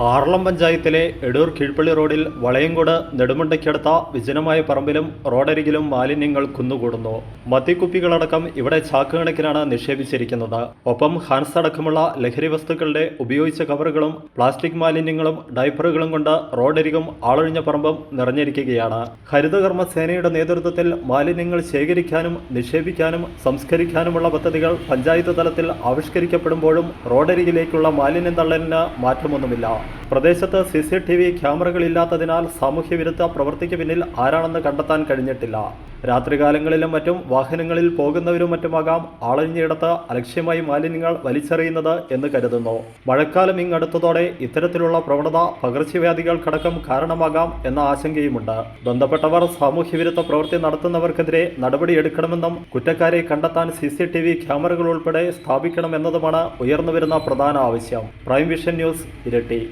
ആറളം പഞ്ചായത്തിലെ എടൂർ കീഴ്പള്ളി റോഡിൽ വളയംകോട് നെടുമുണ്ടയ്ക്കടുത്ത വിജനമായ പറമ്പിലും റോഡരികിലും മാലിന്യങ്ങൾ കുന്നുകൂടുന്നു. മദ്യക്കുപ്പികളടക്കം ഇവിടെ ചാക്കുകണക്കിനാണ് നിക്ഷേപിച്ചിരിക്കുന്നത്. ഒപ്പം ഹാൻസ് അടക്കമുള്ള ലഹരി വസ്തുക്കളുടെ ഉപയോഗിച്ച കവറുകളും പ്ലാസ്റ്റിക് മാലിന്യങ്ങളും ഡയപ്പറുകളും കൊണ്ട് റോഡരികും ആളൊഴിഞ്ഞ പറമ്പും നിറഞ്ഞിരിക്കുകയാണ്. ഹരിതകർമ്മ സേനയുടെ നേതൃത്വത്തിൽ മാലിന്യങ്ങൾ ശേഖരിക്കാനും നിക്ഷേപിക്കാനും സംസ്കരിക്കാനുമുള്ള പദ്ധതികൾ പഞ്ചായത്ത് തലത്തിൽ ആവിഷ്കരിക്കപ്പെടുമ്പോഴും റോഡരികിലേക്കുള്ള മാലിന്യം തള്ളലിന് മാറ്റമൊന്നുമില്ല. പ്രദേശത്ത് CCTV ക്യാമറകളില്ലാത്തതിനാൽ സാമൂഹ്യവിരുദ്ധ പ്രവൃത്തിക്ക് പിന്നിൽ ആരാണെന്ന് കണ്ടെത്താൻ കഴിഞ്ഞിട്ടില്ല. രാത്രികാലങ്ങളിലും മറ്റും വാഹനങ്ങളിൽ പോകുന്നവരും മറ്റുമാകാം ആളൊഴിഞ്ഞയിടത്ത് അലക്ഷ്യമായി മാലിന്യങ്ങൾ വലിച്ചെറിയുന്നത് എന്ന് കരുതുന്നു. മഴക്കാലം ഇങ്ങടുത്തതോടെ ഇത്തരത്തിലുള്ള പ്രവണത പകർച്ചവ്യാധികൾക്കടക്കം കാരണമാകാം എന്ന ആശങ്കയുമുണ്ട്. ബന്ധപ്പെട്ടവർ സാമൂഹ്യവിരുദ്ധ പ്രവൃത്തി നടത്തുന്നവർക്കെതിരെ നടപടിയെടുക്കണമെന്നും കുറ്റക്കാരെ കണ്ടെത്താൻ CCTV ക്യാമറകൾ ഉൾപ്പെടെ സ്ഥാപിക്കണമെന്നതുമാണ് ഉയർന്നുവരുന്ന പ്രധാന ആവശ്യം. പ്രൈം വിഷൻ ന്യൂസ്, ഇരട്ടി.